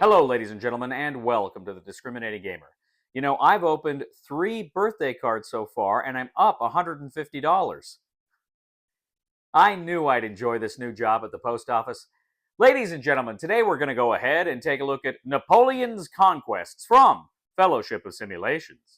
Hello, ladies and gentlemen, and welcome to the Discriminating Gamer. You know, I've opened 3 birthday cards so far, and I'm up $150. I knew I'd enjoy this new job at the post office. Ladies and gentlemen, today we're going to go ahead and take a look at Napoleon's Conquests from Fellowship of Simulations.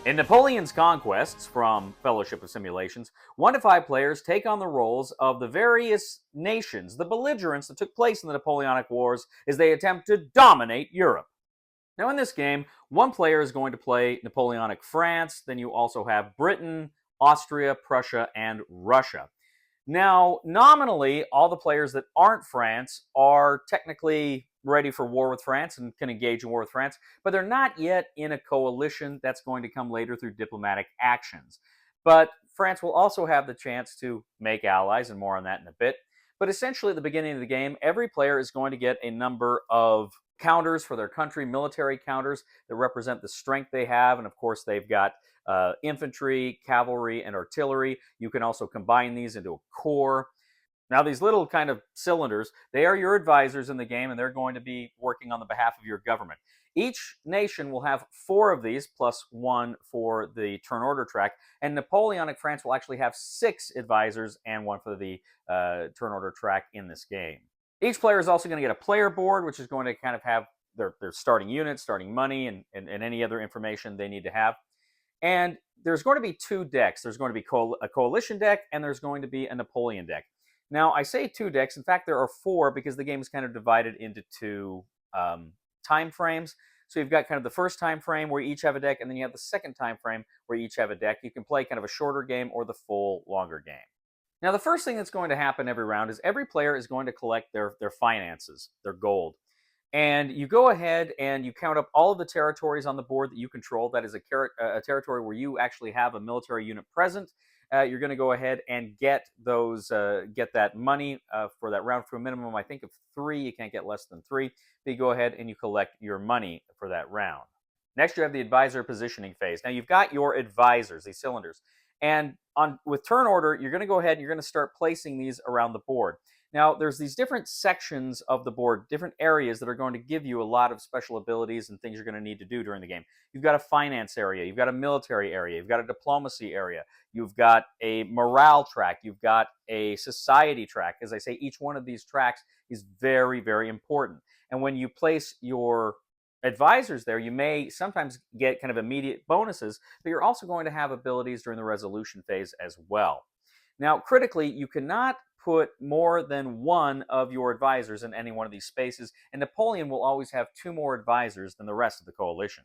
In Napoleon's Conquests from Fellowship of Simulations, 1 to 5 players take on the roles of the various nations, the belligerents that took place in the Napoleonic Wars as they attempt to dominate Europe. Now, in this game, 1 player is going to play Napoleonic France, then you also have Britain, Austria, Prussia, and Russia. Now, nominally, all the players that aren't France are technically ready for war with France and can engage in war with France, but they're not yet in a coalition. That's going to come later through diplomatic actions. But France will also have the chance to make allies, and more on that in a bit. But essentially, at the beginning of the game, every player is going to get a number of counters for their country, military counters that represent the strength they have, and of course, they've got infantry, cavalry, and artillery. You can also combine these into a corps. Now, these little kind of cylinders, they are your advisors in the game, and they're going to be working on the behalf of your government. Each nation will have 4 of these, plus 1 for the turn order track, and Napoleonic France will actually have 6 advisors and 1 for the turn order track in this game. Each player is also going to get a player board, which is going to kind of have their starting units, starting money, and any other information they need to have. And there's going to be 2 decks. There's going to be a coalition deck, and there's going to be a Napoleon deck. Now, I say 2 decks. In fact, there are 4 because the game is kind of divided into 2 time frames. So you've got kind of the first time frame where you each have a deck, and then you have the second time frame where you each have a deck. You can play kind of a shorter game or the full longer game. Now, the first thing that's going to happen every round is every player is going to collect their finances, their gold. And you go ahead and you count up all of the territories on the board that you control. That is a territory where you actually have a military unit present. You're going to go ahead and get that money for that round for a minimum, I think, of 3. You can't get less than 3. But you go ahead and you collect your money for that round. Next, you have the advisor positioning phase. Now, you've got your advisors, these cylinders. And with turn order, you're going to go ahead and you're going to start placing these around the board. Now, there's these different sections of the board, different areas that are going to give you a lot of special abilities and things you're going to need to do during the game. You've got a finance area, you've got a military area, you've got a diplomacy area, you've got a morale track, you've got a society track. As I say, each one of these tracks is very, very important. And when you place your advisors there, you may sometimes get kind of immediate bonuses, but you're also going to have abilities during the resolution phase as well. Now, critically, you cannot put more than 1 of your advisors in any one of these spaces, and Napoleon will always have 2 more advisors than the rest of the coalition.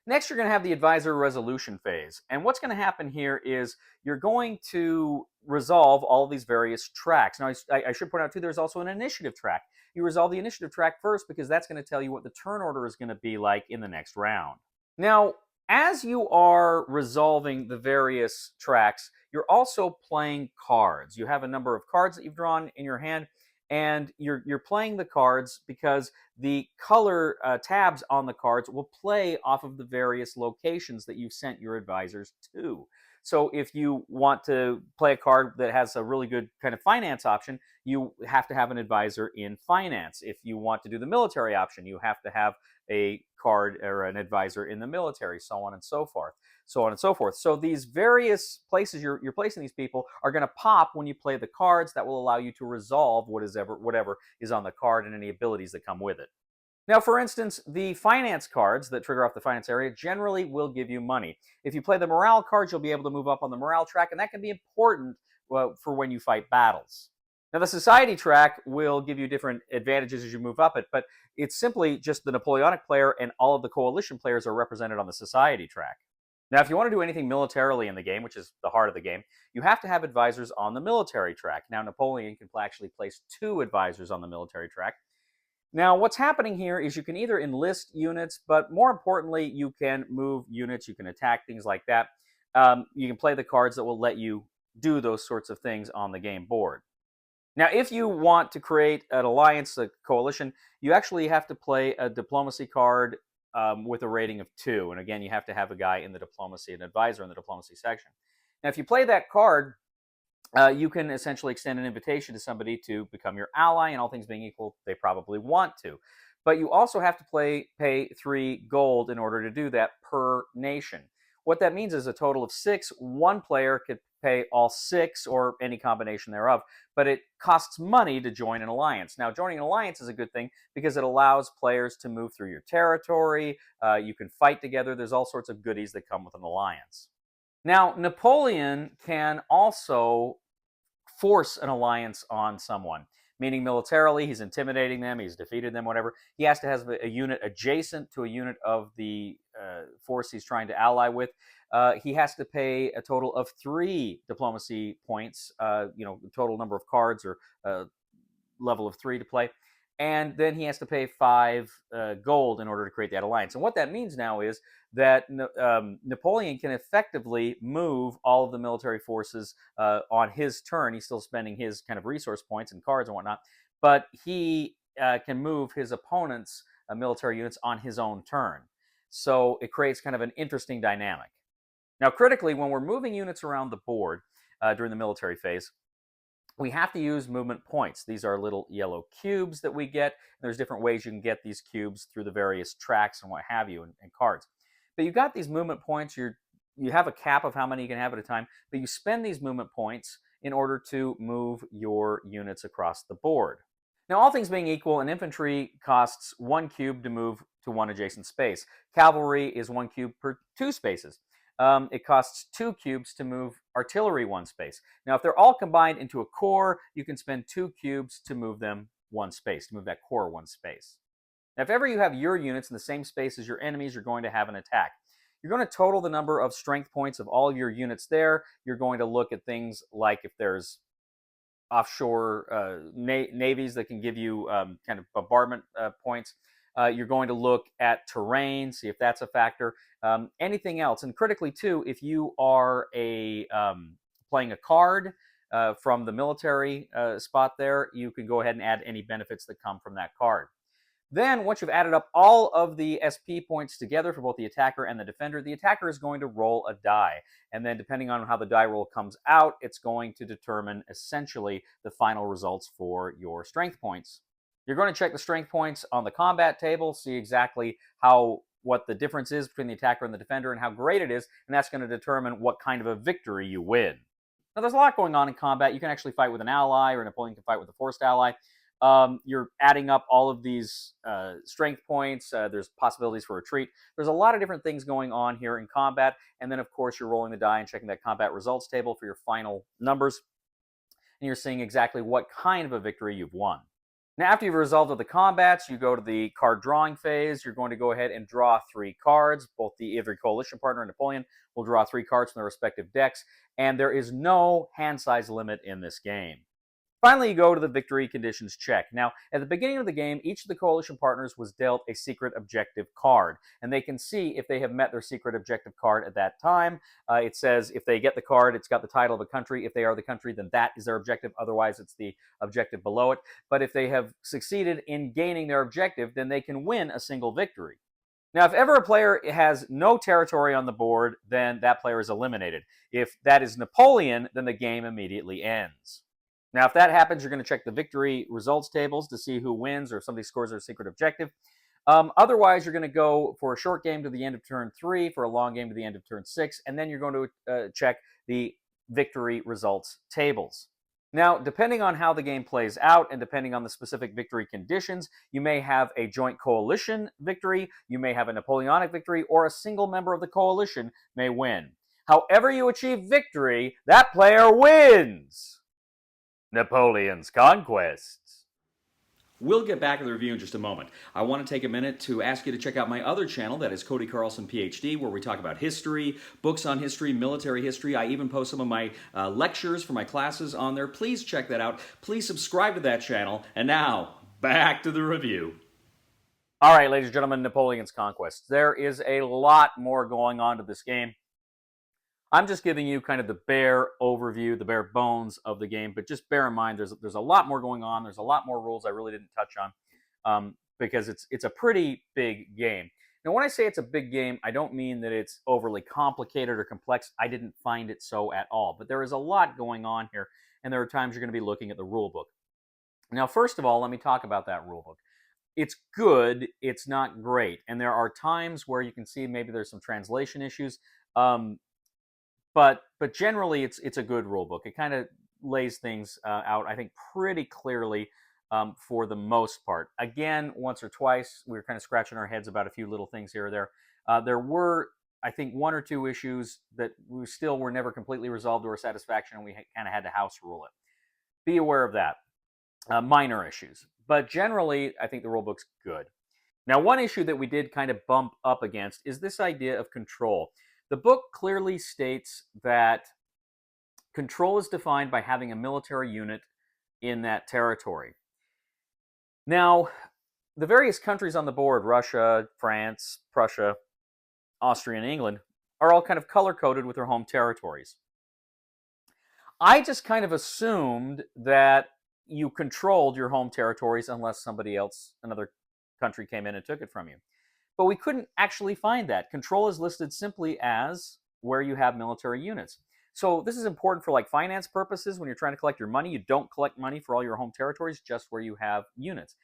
Next, you're going to have the advisor resolution phase, and what's going to happen here is you're going to resolve all of these various tracks. Now, I should point out, too, there's also an initiative track. You resolve the initiative track first because that's going to tell you what the turn order is going to be like in the next round. Now, as you are resolving the various tracks, you're also playing cards. You have a number of cards that you've drawn in your hand, and you're playing the cards because the color tabs on the cards will play off of the various locations that you've sent your advisors to. So if you want to play a card that has a really good kind of finance option, you have to have an advisor in finance. If you want to do the military option, you have to have a card or an advisor in the military, so on and so forth. So on and so forth. So these various places you're placing these people are going to pop when you play the cards that will allow you to resolve whatever is on the card and any abilities that come with it. Now, for instance, the finance cards that trigger off the finance area generally will give you money. If you play the morale cards, you'll be able to move up on the morale track, and that can be important for when you fight battles. Now, the society track will give you different advantages as you move up it, but it's simply just the Napoleonic player and all of the coalition players are represented on the society track. Now, if you want to do anything militarily in the game, which is the heart of the game, you have to have advisors on the military track. Now, Napoleon can actually place 2 advisors on the military track. Now, what's happening here is you can either enlist units, but more importantly, you can move units, you can attack, things like that. You can play the cards that will let you do those sorts of things on the game board. Now, if you want to create an alliance, a coalition, you actually have to play a diplomacy card with a rating of 2. And again, you have to have a guy in the diplomacy, an advisor in the diplomacy section. Now, if you play that card, you can essentially extend an invitation to somebody to become your ally, and all things being equal, they probably want to. But you also have to pay 3 gold in order to do that per nation. What that means is a total of 6. One player could pay all 6 or any combination thereof, but it costs money to join an alliance. Now, joining an alliance is a good thing because it allows players to move through your territory. You can fight together. There's all sorts of goodies that come with an alliance. Now, Napoleon can also force an alliance on someone, meaning militarily, he's intimidating them, he's defeated them, whatever. He has to have a unit adjacent to a unit of the force he's trying to ally with. He has to pay a total of 3 diplomacy points, total number of cards or level of 3 to play. And then he has to pay 5 gold in order to create that alliance. And what that means now is that Napoleon can effectively move all of the military forces on his turn. He's still spending his kind of resource points and cards and whatnot, but he can move his opponent's military units on his own turn. So it creates kind of an interesting dynamic. Now, critically, when we're moving units around the board during the military phase, we have to use movement points. These are little yellow cubes that we get. There's different ways you can get these cubes through the various tracks and what have you, and cards. But you got these movement points. You have a cap of how many you can have at a time, but you spend these movement points in order to move your units across the board. Now, all things being equal, an infantry costs 1 cube to move to 1 adjacent space. Cavalry is 1 cube per 2 spaces. It costs 2 cubes to move artillery 1 space. Now, if they're all combined into a corps, you can spend 2 cubes to move them 1 space, to move that corps 1 space. Now, if ever you have your units in the same space as your enemies, you're going to have an attack. You're going to total the number of strength points of all your units there. You're going to look at things like if there's offshore navies that can give you kind of bombardment points. You're going to look at terrain, see if that's a factor. Anything else, and critically too, if you are playing a card from the military spot there, you can go ahead and add any benefits that come from that card. Then, once you've added up all of the SP points together for both the attacker and the attacker is going to roll a die. And then, depending on how the die roll comes out, it's going to determine essentially the final results for your strength points. You're going to check the strength points on the combat table, see exactly what the difference is between the attacker and the defender and how great it is, and that's going to determine what kind of a victory you win. Now, there's a lot going on in combat. You can actually fight with an ally, or Napoleon can fight with a forced ally. You're adding up all of these strength points. There's possibilities for retreat. There's a lot of different things going on here in combat. And then, of course, you're rolling the die and checking that combat results table for your final numbers. And you're seeing exactly what kind of a victory you've won. Now, after you've resolved all the combats, you go to the card drawing phase. You're going to go ahead and draw 3 cards. Both every coalition partner and Napoleon will draw 3 cards from their respective decks. And there is no hand size limit in this game. Finally, you go to the victory conditions check. Now, at the beginning of the game, each of the coalition partners was dealt a secret objective card, and they can see if they have met their secret objective card at that time. It says if they get the card, it's got the title of a country. If they are the country, then that is their objective. Otherwise, it's the objective below it. But if they have succeeded in gaining their objective, then they can win a single victory. Now, if ever a player has no territory on the board, then that player is eliminated. If that is Napoleon, then the game immediately ends. Now, if that happens, you're going to check the victory results tables to see who wins or if somebody scores their secret objective. Otherwise, you're going to go for a short game to the end of turn 3, for a long game to the end of turn 6, and then you're going to check the victory results tables. Now, depending on how the game plays out and depending on the specific victory conditions, you may have a joint coalition victory, you may have a Napoleonic victory, or a single member of the coalition may win. However you achieve victory, that player wins. Napoleon's Conquests. We'll get back to the review in just a moment. I want to take a minute to ask you to check out my other channel, that is Cody Carlson, PhD, where we talk about history, books on history, military history. I even post some of my lectures for my classes on there. Please check that out. Please subscribe to that channel. And now, back to the review. All right, ladies and gentlemen, Napoleon's Conquests. There is a lot more going on to this game. I'm just giving you kind of the bare overview, the bare bones of the game, but just bear in mind there's a lot more going on. There's a lot more rules I really didn't touch on because it's a pretty big game. Now, when I say it's a big game, I don't mean that it's overly complicated or complex. I didn't find it so at all, but there is a lot going on here, and there are times you're going to be looking at the rule book. Now, first of all, let me talk about that rule book. It's good, it's not great, and there are times where you can see maybe there's some translation issues. But generally, it's a good rule book. It kind of lays things out, I think, pretty clearly for the most part. Again, once or twice, we were kind of scratching our heads about a few little things here or there. There were, I think, 1 or 2 issues that we still were never completely resolved to our satisfaction, and we kind of had to house rule it. Be aware of that. Minor issues. But generally, I think the rule book's good. Now, one issue that we did kind of bump up against is this idea of control. The book clearly states that control is defined by having a military unit in that territory. Now, the various countries on the board, Russia, France, Prussia, Austria, and England, are all kind of color-coded with their home territories. I just kind of assumed that you controlled your home territories unless somebody else, another country, came in and took it from you. But we couldn't actually find that. Control is listed simply as where you have military units. So this is important for like finance purposes. When you're trying to collect your money, you don't collect money for all your home territories, just where you have units,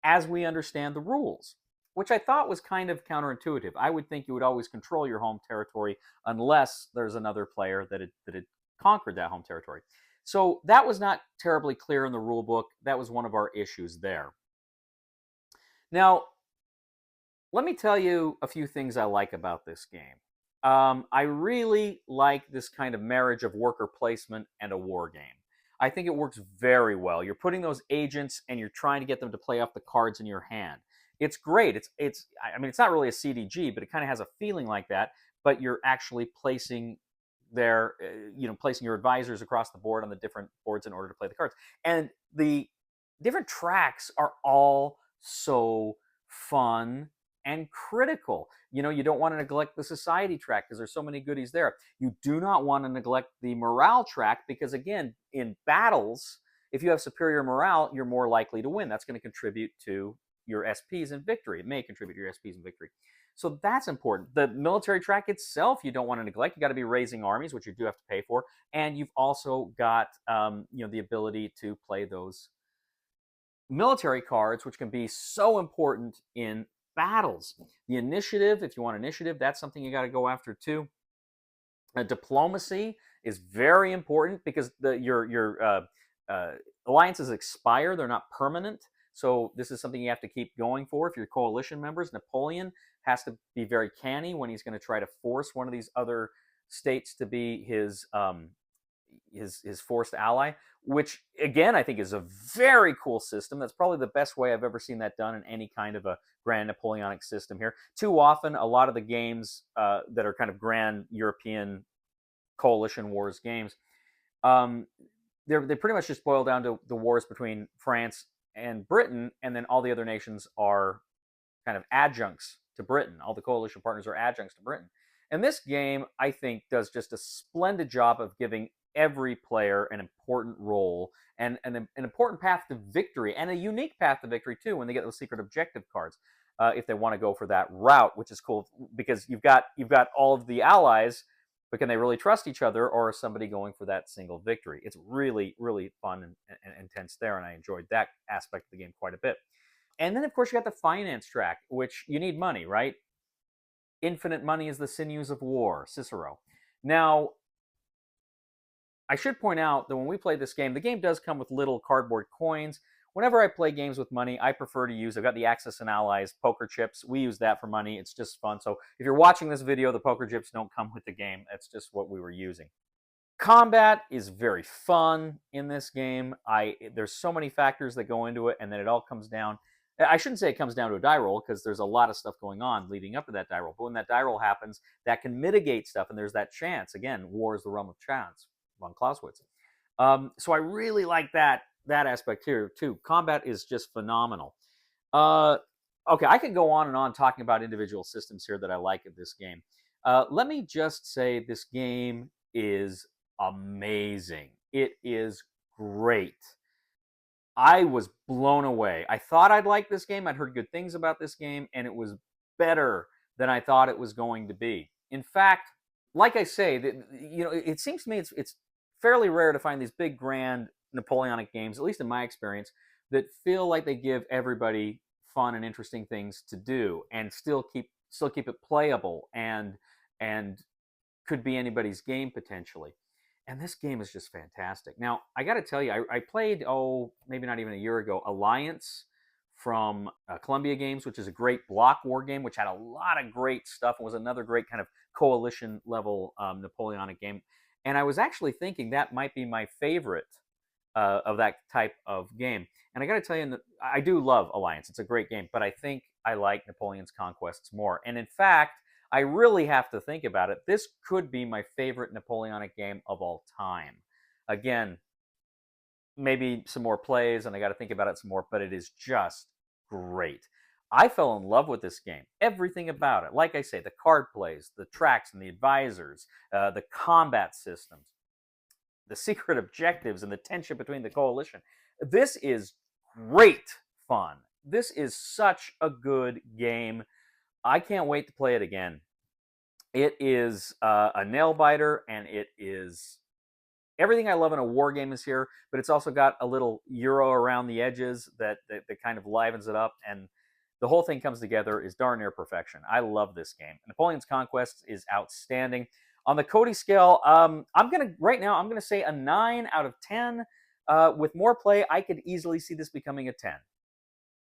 as we understand the rules, which I thought was kind of counterintuitive. I would think you would always control your home territory unless there's another player that had conquered that home territory. So that was not terribly clear in the rule book. That was one of our issues there. Now, let me tell you a few things I like about this game. I really like this kind of marriage of worker placement and a war game. I think it works very well. You're putting those agents and you're trying to get them to play off the cards in your hand. It's great. I mean, it's not really a CDG, but it kind of has a feeling like that. But you're actually placing placing your advisors across the board on the different boards in order to play the cards. And the different tracks are all so fun and critical. You don't want to neglect the society track because there's so many goodies there. You do not want to neglect the morale track because, again, in battles, if you have superior morale, you're more likely to win. That's going to contribute to your SPs in victory. It may contribute to your SPs in victory. So that's important. The military track itself, you don't want to neglect. You got to be raising armies, which you do have to pay for, and you've also got the ability to play those military cards, which can be so important in battles. The initiative, if you want initiative, that's something you got to go after too. Diplomacy is very important because your alliances expire; they're not permanent. So this is something you have to keep going for. If you're coalition members, Napoleon has to be very canny when he's going to try to force one of these other states to be his forced ally, which again I think is a very cool system. That's probably the best way I've ever seen that done in any kind of a grand Napoleonic system here. Too often, a lot of the games that are kind of grand European coalition wars games, they pretty much just boil down to the wars between France and Britain, and then all the other nations are kind of adjuncts to Britain. All the coalition partners are adjuncts to Britain. And this game, I think, does just a splendid job of giving every player an important role and an important path to victory, and a unique path to victory too when they get those secret objective cards. If they want to go for that route, which is cool because you've got all of the allies, but can they really trust each other, or is somebody going for that single victory? It's really, really fun and intense there, and I enjoyed that aspect of the game quite a bit. And then, of course, you got the finance track, which you need money, right? Infinite money is the sinews of war, Cicero. Now, I should point out that when we play this game, the game does come with little cardboard coins. Whenever I play games with money, I prefer to use, I've got the Axis and Allies poker chips. We use that for money. It's just fun. So if you're watching this video, the poker chips don't come with the game. That's just what we were using. Combat is very fun in this game. There's so many factors that go into it, and then it all comes down. I shouldn't say it comes down to a die roll, because there's a lot of stuff going on leading up to that die roll. But when that die roll happens, that can mitigate stuff, and there's that chance. Again, war is the realm of chance, von Clausewitz. So I really like that aspect here too. Combat is just phenomenal. Okay, I could go on and on talking about individual systems here that I like in this game. Let me just say this game is amazing. It is great. I was blown away. I thought I'd like this game. I'd heard good things about this game, and it was better than I thought it was going to be. In fact, like I say, it seems to me it's fairly rare to find these big, grand Napoleonic games, at least in my experience, that feel like they give everybody fun and interesting things to do, and still keep it playable and could be anybody's game potentially. And this game is just fantastic. Now, I got to tell you, I played, maybe not even a year ago, Alliance from Columbia Games, which is a great block war game, which had a lot of great stuff and was another great kind of coalition level Napoleonic game. And I was actually thinking that might be my favorite of that type of game. And I got to tell you, I do love Alliance. It's a great game, but I think I like Napoleon's Conquests more. And in fact, I really have to think about it. This could be my favorite Napoleonic game of all time. Again, maybe some more plays, and I got to think about it some more, but it is just great. I fell in love with this game. Everything about it. Like I say, the card plays, the tracks and the advisors, the combat systems, the secret objectives, and the tension between the coalition. This is great fun. This is such a good game. I can't wait to play it again. It is a nail biter, and it is everything I love in a war game is here, but it's also got a little Euro around the edges that kind of livens it up, and the whole thing comes together is darn near perfection. I love this game. Napoleon's Conquests is outstanding. On the Cody scale, right now I'm gonna say a 9 out of 10. With more play, I could easily see this becoming a 10.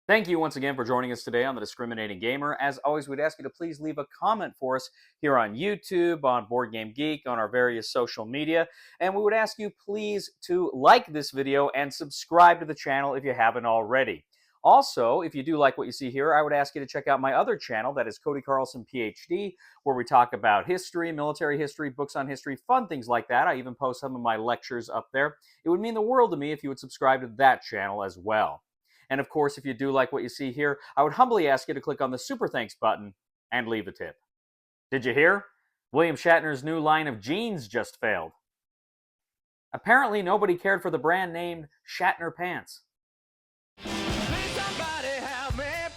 Thank you once again for joining us today on The Discriminating Gamer. As always, we'd ask you to please leave a comment for us here on YouTube, on Board Game Geek, on our various social media. And we would ask you please to like this video and subscribe to the channel if you haven't already. Also, if you do like what you see here, I would ask you to check out my other channel, that is Cody Carlson, PhD, where we talk about history, military history, books on history, fun things like that. I even post some of my lectures up there. It would mean the world to me if you would subscribe to that channel as well. And of course, if you do like what you see here, I would humbly ask you to click on the Super Thanks button and leave a tip. Did you hear? William Shatner's new line of jeans just failed. Apparently, nobody cared for the brand named Shatner Pants. Please somebody help me.